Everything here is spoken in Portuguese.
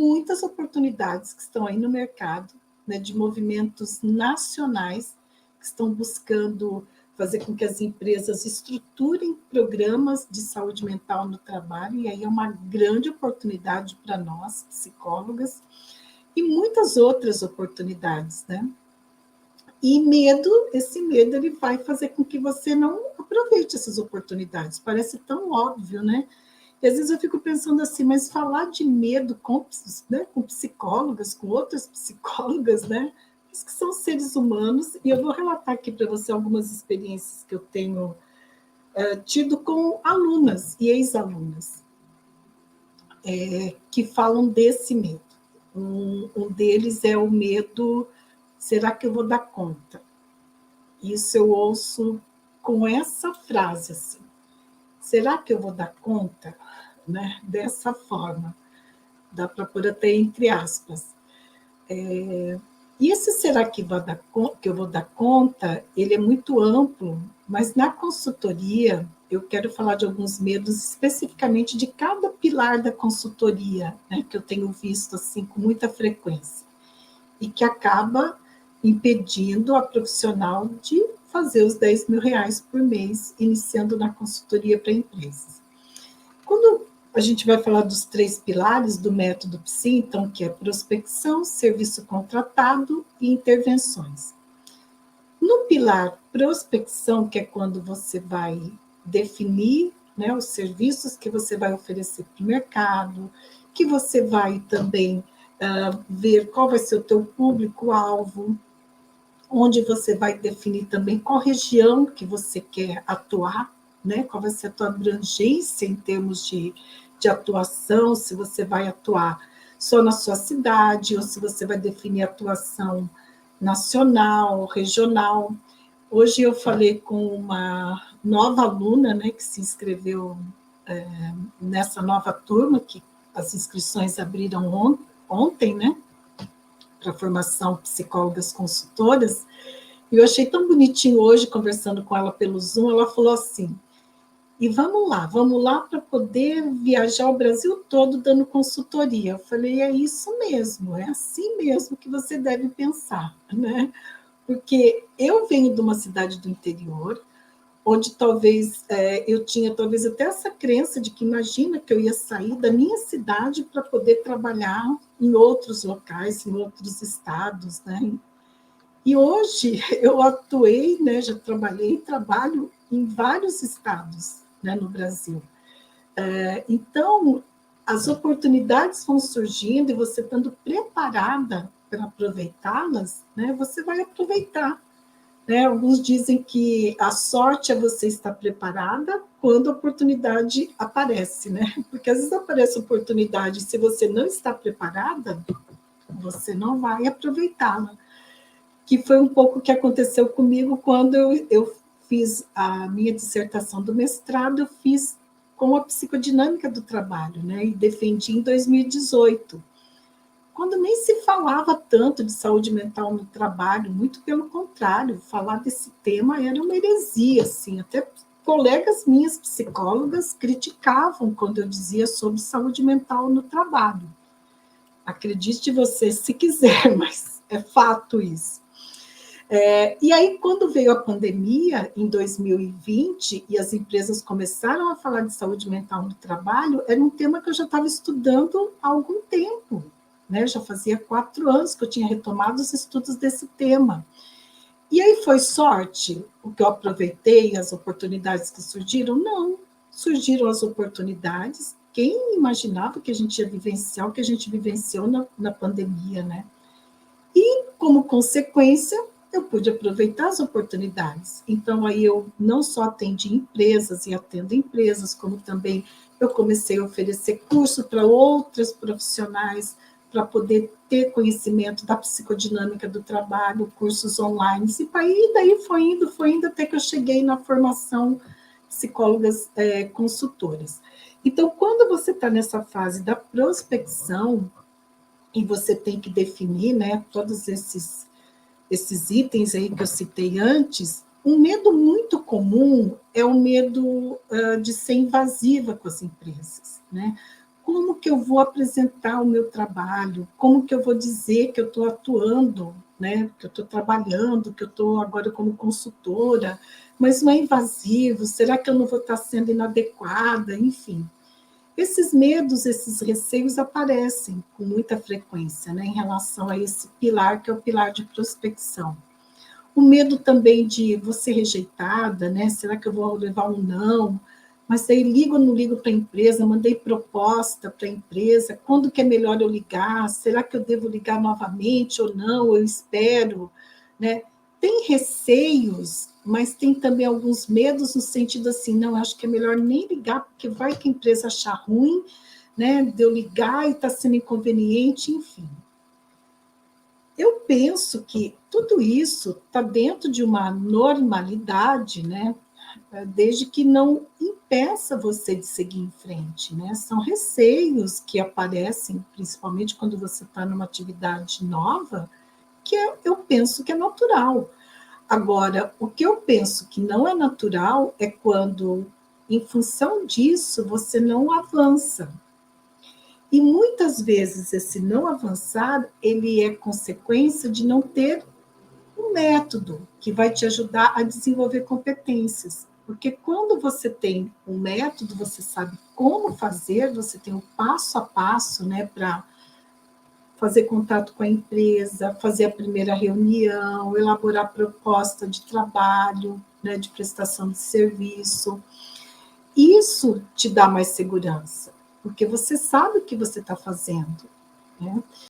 muitas oportunidades que estão aí no mercado, né, de movimentos nacionais que estão buscando fazer com que as empresas estruturem programas de saúde mental no trabalho, e aí é uma grande oportunidade para nós, psicólogas, e muitas outras oportunidades, né? E medo, esse medo, ele vai fazer com que você não aproveite essas oportunidades. Parece tão óbvio, né? E às vezes eu fico pensando assim, mas falar de medo né, com psicólogas, com outras psicólogas, né? Que são seres humanos, e eu vou relatar aqui para você algumas experiências que eu tenho tido com alunas e ex-alunas que falam desse medo. Um deles é o medo, será que eu vou dar conta? Isso eu ouço com essa frase assim, será que eu vou dar conta? Né? Dessa forma, dá para pôr até entre aspas. E esse será que eu vou dar conta, ele é muito amplo, mas na consultoria eu quero falar de alguns medos especificamente de cada pilar da consultoria, né, que eu tenho visto assim com muita frequência e que acaba impedindo a profissional de fazer os R$ 10.000 por mês, iniciando na consultoria para empresas. Quando a gente vai falar dos 3 pilares do método PSI, então, que é prospecção, serviço contratado e intervenções. No pilar prospecção, que é quando você vai definir, né, os serviços que você vai oferecer para o mercado, que você vai também ver qual vai ser o teu público-alvo, onde você vai definir também qual região que você quer atuar, né, qual vai ser a tua abrangência em termos de atuação, se você vai atuar só na sua cidade, ou se você vai definir atuação nacional, regional. Hoje eu falei com uma nova aluna, né, que se inscreveu nessa nova turma, que as inscrições abriram ontem, né, para formação psicólogas consultoras, e eu achei tão bonitinho hoje, conversando com ela pelo Zoom, ela falou assim, e vamos lá para poder viajar o Brasil todo dando consultoria. Eu falei, é isso mesmo, é assim mesmo que você deve pensar, né? Porque eu venho de uma cidade do interior, onde talvez eu tinha talvez até essa crença de que imagina que eu ia sair da minha cidade para poder trabalhar em outros locais, em outros estados, né? E hoje eu atuei, né, já trabalhei e trabalho em vários estados, né, no Brasil. Então, as oportunidades vão surgindo e você estando preparada para aproveitá-las, né, você vai aproveitar. Né? Alguns dizem que a sorte é você estar preparada quando a oportunidade aparece, né? Porque às vezes aparece oportunidade, se você não está preparada, você não vai aproveitá-la. Que foi um pouco o que aconteceu comigo quando eu fiz a minha dissertação do mestrado, eu fiz com a psicodinâmica do trabalho, né? E defendi em 2018. Quando nem se falava tanto de saúde mental no trabalho, muito pelo contrário, falar desse tema era uma heresia, assim, até colegas minhas psicólogas criticavam quando eu dizia sobre saúde mental no trabalho. Acredite você se quiser, mas é fato isso. E aí, quando veio a pandemia, em 2020, e as empresas começaram a falar de saúde mental no trabalho, era um tema que eu já estava estudando há algum tempo. Né? Já fazia 4 anos que eu tinha retomado os estudos desse tema. E aí foi sorte o que eu aproveitei, as oportunidades que surgiram? Não, surgiram as oportunidades. Quem imaginava que a gente ia vivenciar o que a gente vivenciou na pandemia, né? E, como consequência, eu pude aproveitar as oportunidades. Então, aí eu não só atendi empresas e atendo empresas, como também eu comecei a oferecer curso para outras profissionais, para poder ter conhecimento da psicodinâmica do trabalho, cursos online, e daí foi indo, até que eu cheguei na formação psicólogas consultoras. Então, quando você está nessa fase da prospecção, e você tem que definir, né, todos esses itens aí que eu citei antes, um medo muito comum é o medo de ser invasiva com as empresas, né? como que eu vou apresentar o meu trabalho, como que eu vou dizer que eu estou atuando, né? Que eu estou trabalhando, que eu estou agora como consultora, mas não é invasivo, será que eu não vou estar sendo inadequada, enfim. Esses medos, esses receios aparecem com muita frequência, né, em relação a esse pilar, que é o pilar de prospecção. O medo também de você rejeitada, né? Será que eu vou levar um não? Mas aí ligo ou não ligo para a empresa, mandei proposta para a empresa, quando que é melhor eu ligar? Será que eu devo ligar novamente ou não? Eu espero, né? Tem receios, mas tem também alguns medos no sentido assim, não, acho que é melhor nem ligar, porque vai que a empresa achar ruim, né? De eu ligar e está sendo inconveniente, enfim. Eu penso que tudo isso está dentro de uma normalidade, né? Desde que não impeça você de seguir em frente, né? São receios que aparecem, principalmente quando você está numa atividade nova, que eu penso que é natural. Agora, o que eu penso que não é natural é quando, em função disso, você não avança. E muitas vezes esse não avançar, ele é consequência de não ter um método que vai te ajudar a desenvolver competências. Porque quando você tem um método, você sabe como fazer, você tem o passo a passo, né, para fazer contato com a empresa, fazer a primeira reunião, elaborar proposta de trabalho, né, de prestação de serviço. Isso te dá mais segurança, porque você sabe o que você está fazendo, né?